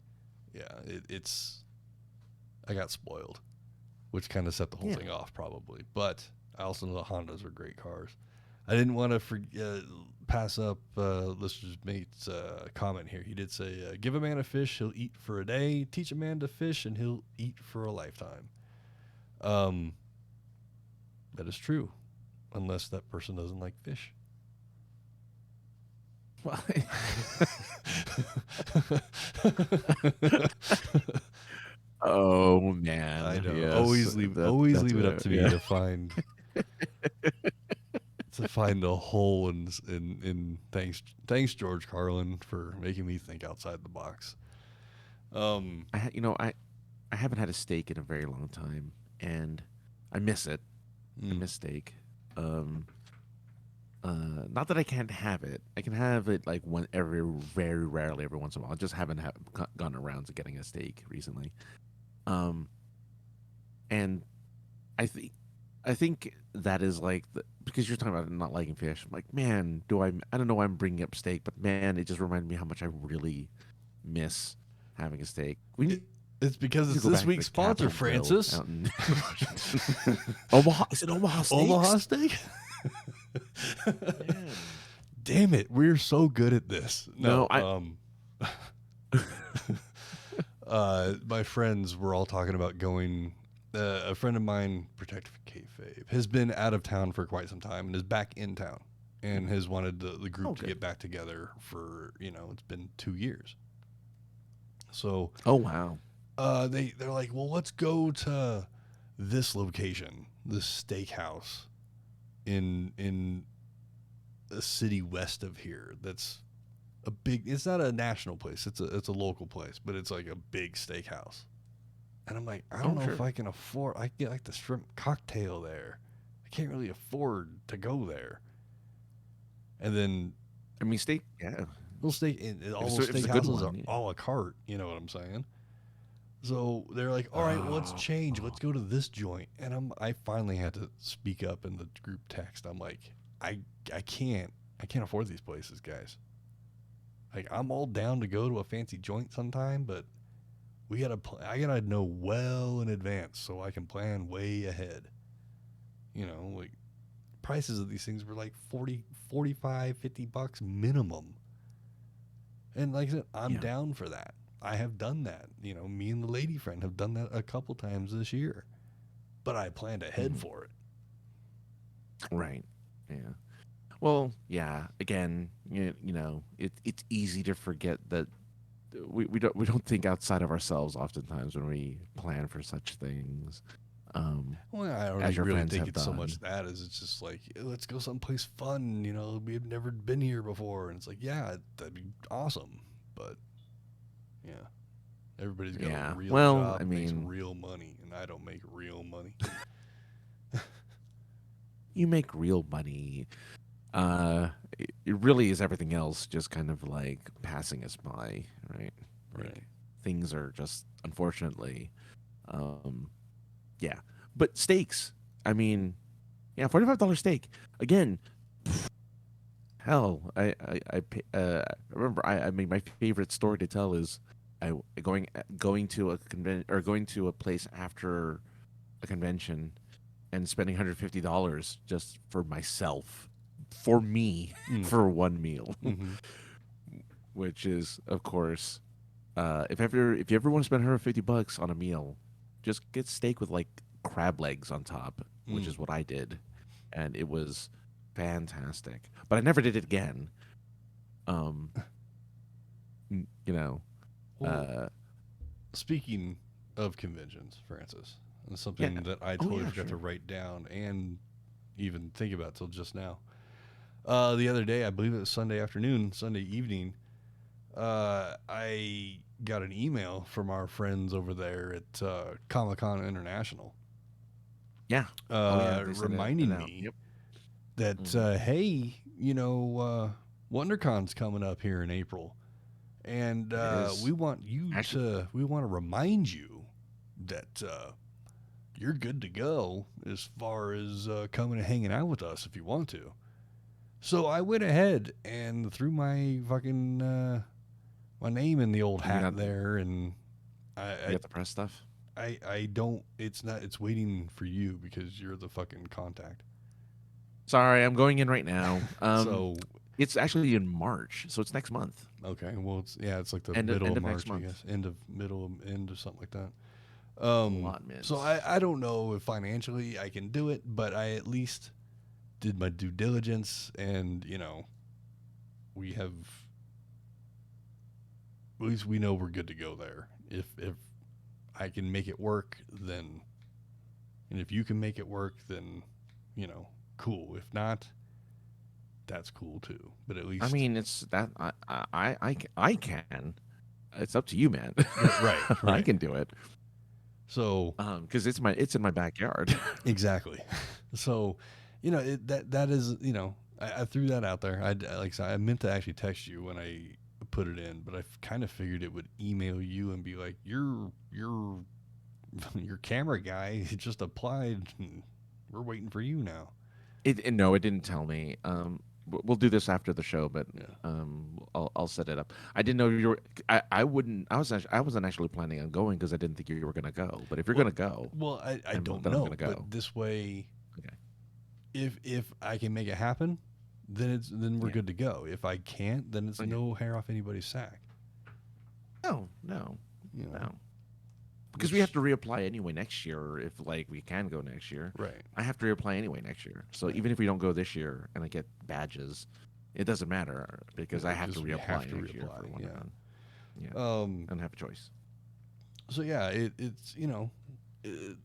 yeah, it's, I got spoiled, which kind of set the whole Yeah. thing off probably. But I also know the Hondas are great cars. I didn't want to pass up listener's mate's comment here. He did say, "Give a man a fish, he'll eat for a day. Teach a man to fish, and he'll eat for a lifetime." Um, that is true, unless that person doesn't like fish. Well, oh I man. know. Yes. Always That's leave it up a to me yeah. to find a hole in thanks George Carlin for making me think outside the box. Um, I haven't had a steak in a very long time, and I miss it. I mm, miss steak. Um, Not that I can't have it. I can have it like very rarely, every once in a while. I just haven't gone around to getting a steak recently. Um, and I think I think that is like because you're talking about not liking fish. I'm like, man, I don't know why I'm bringing up steak, but man, it just reminded me how much I really miss having a steak. We it, need it's because to it's go this back to the week's sponsor, Capitol Grill Francis. out in Omaha. Is it Omaha Omaha Steaks? steak. Man, Damn it, we're so good at this. no, No, I. my friends were all talking about going. A friend of mine, Protective Kayfabe, has been out of town for quite some time and is back in town, and has wanted the Oh, group to good. get back together for it's been 2 years. So Oh, wow. they're like, well, let's go to this location, this steakhouse in a city west of here. That's a big. It's not a national place. It's a local place, but it's like a big steakhouse. And I'm like, I don't Oh, know if sure. I can afford. I can get like the shrimp cocktail there. I can't really afford to go there. And then I mean, steak. Yeah, little steak, and all those if it's a good steakhouses are one. Yeah. a la carte. You know what I'm saying? So they're like, all right, well, let's Oh, change. Let's go to this joint. And I finally had to speak up in the group text. I'm like, I I can't afford these places, guys. Like I'm all down to go to a fancy joint sometime, but I gotta know well in advance so I can plan way ahead. Like prices of these things were like 40, 45, $50 minimum. And like I said, I'm yeah. down for that. I have done that. Me and the lady friend have done that a couple times this year. But I planned ahead Mhm. for it. Right. Yeah. Well, yeah. Again, it's easy to forget that we don't think outside of ourselves oftentimes when we plan for such things. Well, I don't as your really friends think have it's so done. much that as it's just like, let's go someplace fun. We've never been here before. And it's like, yeah, that'd be awesome. But, yeah, everybody's got a Yeah. real Well, job, I makes mean, real money, and I don't make real money. you make real money. It really is everything else just kind of like passing us by, right? Like Right. things are just unfortunately, um, yeah. But steaks, I mean, yeah, $45 steak again. Hell, I remember. I mean, my favorite story to tell is I going to a or going to a place after a convention and spending $150 just for myself, for me, Mm. for one meal, Mm-hmm. which is, of course, if you ever want to spend $150 on a meal, just get steak with like crab legs on top, which Mm. is what I did, and it was fantastic. But I never did it again. Um, you know, Well, uh, speaking of conventions, Francis, and yeah. something that I Oh totally yeah, forgot to sure. write down and even think about till just now. The other day, I believe it was Sunday afternoon, Sunday evening, I got an email from our friends over there at Comic Con International, Yeah. Oh yeah, they sent it reminding out. me Yep. that, Hmm. hey, WonderCon's coming up here in April. And It is actually. we want to remind you that you're good to go as far as coming and hanging out with us if you want to. So I went ahead and threw my fucking my name in the old You hat got there, and you I got the press stuff. I don't. It's not. It's waiting for you because you're the fucking contact. Sorry, I'm going in right now. So It's actually in March, so it's next month. okay, well it's like the End of, middle end of of next March, I month. guess, end of something like that. So Allotments. I don't know if financially I can do it, but I at least did my due diligence, and we have at least we know we're good to go there. If I can make it work, then, and if you can make it work, then cool. If not, that's cool too. But at I least mean, it's that I can. It's up to you, man. right, I right. can do it. So Because it's in my backyard. exactly. So, that is, I threw that out there. Like I said, I meant to actually text you when I put it in, but I kind of figured it would email you and be like, your your camera guy just applied. And we're waiting for you now. No, it didn't tell me. We'll do this after the show, but Yeah. I'll set it up. I didn't know you were. I wouldn't. I wasn't actually planning on going because I didn't think you were gonna go. But if you're Well, gonna go, well, I don't then I'm know, gonna but go. this way, Okay. if I can make it happen, then we're Yeah. good to go. If I can't, then it's Okay. no hair off anybody's sack. No, no, You know, no. Because we have to reapply anyway next year. If like we can go next year, right, I have to reapply anyway next year. So right. even if we don't go this year and I get badges, it doesn't matter because I have to Because we have reapply to next year for reapply. Yeah. WonderCon. Yeah, Um. I don't have a choice. So yeah, it's it,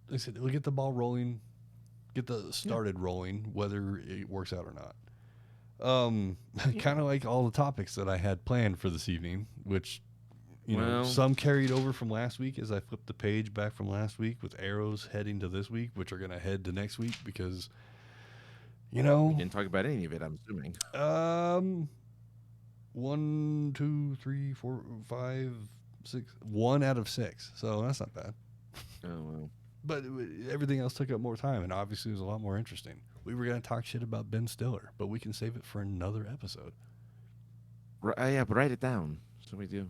like I said, we'll get the ball rolling, get the Yeah, started rolling, whether it works out or not. yeah. Kind of like all the topics that I had planned for this evening, which Well, some carried over from last week as I flipped the page back from last week with arrows heading to this week, which are going to head to next week because you we know, didn't talk about any of it. I'm assuming. um, 1, 2, 3, 4, 5, 6, 1 out of 6, so that's not bad. Oh well. But everything else took up more time, and obviously it was a lot more interesting. We were going to talk shit about Ben Stiller, but we can save it for another episode. Yeah, but write it down. So we do.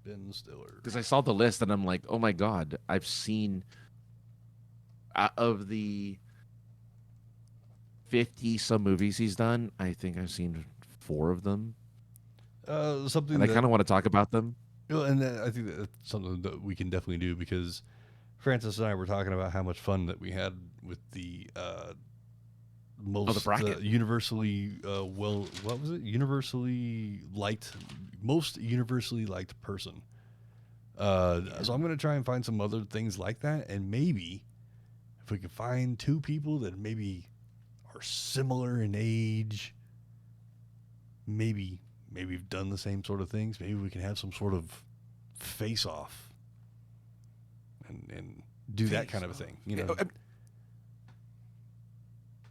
Ben Stiller. Because I saw the list and I'm like, oh my god, I've seen out of the 50 some movies he's done. I think I've seen 4 of them, Something and I that, kind of want to talk about them. and I think that's something that we can definitely do because Francis and I were talking about how much fun that we had with the most bracket. universally what was it? Universally liked, most universally liked person So I'm going to try and find some other things like that. And maybe if we can find two people that maybe are similar in age, maybe we've done the same sort of things. Maybe we can have some sort of face-off and do that kind of a thing. You know?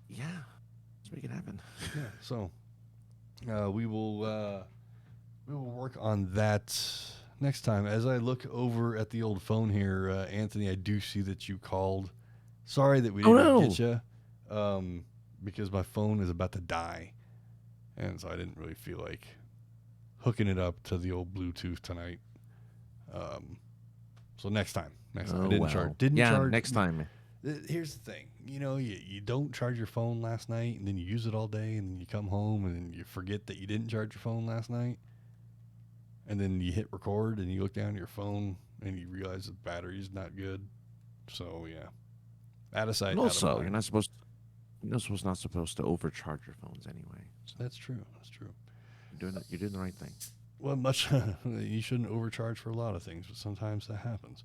Yeah. Let's make it happen. Yeah. So we will work on that next time. As I look over at the old phone here, Anthony, I do see that you called. Sorry that we didn't get you, because my phone is about to die, and so I didn't really feel like hooking it up to the old Bluetooth tonight. So next time. I didn't charge. Next time. Here's the thing. You know, you don't charge your phone last night, and then you use it all day, and then you come home, and then you forget that you didn't charge your phone last night. And then you hit record, and you look down at your phone, and you realize the battery's not good. So, yeah. Out of sight, and also, out of mind. You're not supposed to overcharge your phones anyway. So That's true. you're doing the right thing. Well, you shouldn't overcharge for a lot of things, but sometimes that happens.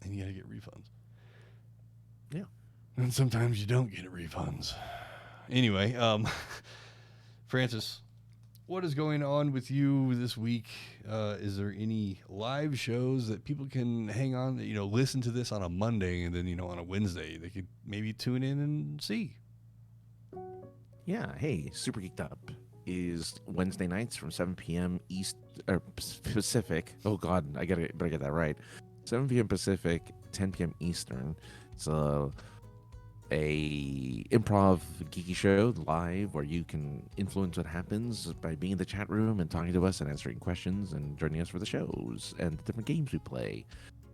And you got to get refunds. Yeah. And sometimes you don't get refunds. Anyway, Francis, what is going on with you this week? Is there any live shows that people can hang on, listen to this on a Monday, and then, on a Wednesday, they could maybe tune in and see? Yeah. Hey, Super Geeked Up is Wednesday nights from 7 p.m. Pacific. Oh God, better get that right. 7 p.m. Pacific, 10 p.m. Eastern. It's a improv geeky show live where you can influence what happens by being in the chat room and talking to us and answering questions and joining us for the shows and the different games we play.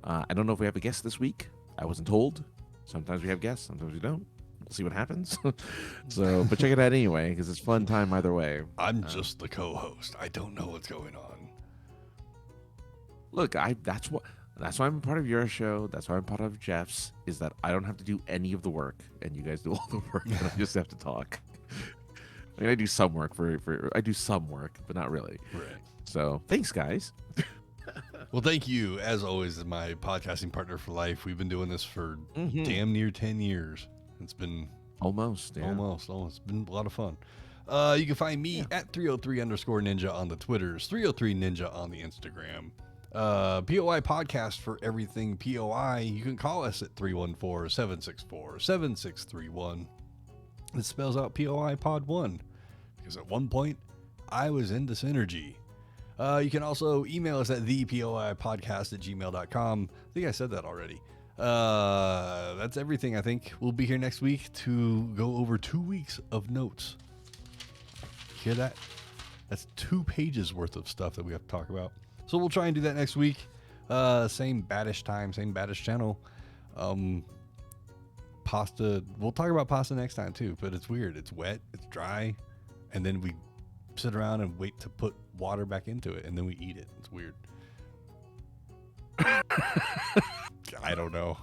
I don't know if we have a guest this week. I wasn't told. Sometimes we have guests, sometimes we don't. We'll see what happens. But check it out anyway, because it's fun time either way. I'm just the co-host. I don't know what's going on. Look, that's why I'm part of your show. That's why I'm part of Jeff's, is that I don't have to do any of the work, and you guys do all the work, and I just have to talk. I mean, I do some work I do some work, but not really. Right. So, thanks, guys. Well, thank you, as always, my podcasting partner for life. We've been doing this for damn near 10 years. It's been almost. It's been a lot of fun. You can find me at 303_ninja on the Twitters, 303ninja on the Instagram. POI Podcast for everything POI. You can call us at 314-764-7631. It spells out POI Pod 1, because at one point I was into Synergy. You can also email us at thepoipodcast@gmail.com. I think I said that already. That's everything, I think. We'll be here next week to go over 2 weeks of notes. Hear that? That's 2 pages worth of stuff that we have to talk about. So we'll try and do that next week. Same baddish time, same baddish channel. Pasta. We'll talk about pasta next time too, but it's weird. It's wet, it's dry, and then we sit around and wait to put water back into it, and then we eat it. It's weird. I don't know.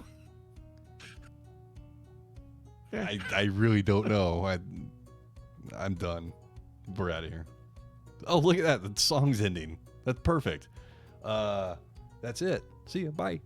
I really don't know. I'm done. We're out of here. Oh, look at that. The song's ending. That's perfect. That's it. See ya. Bye.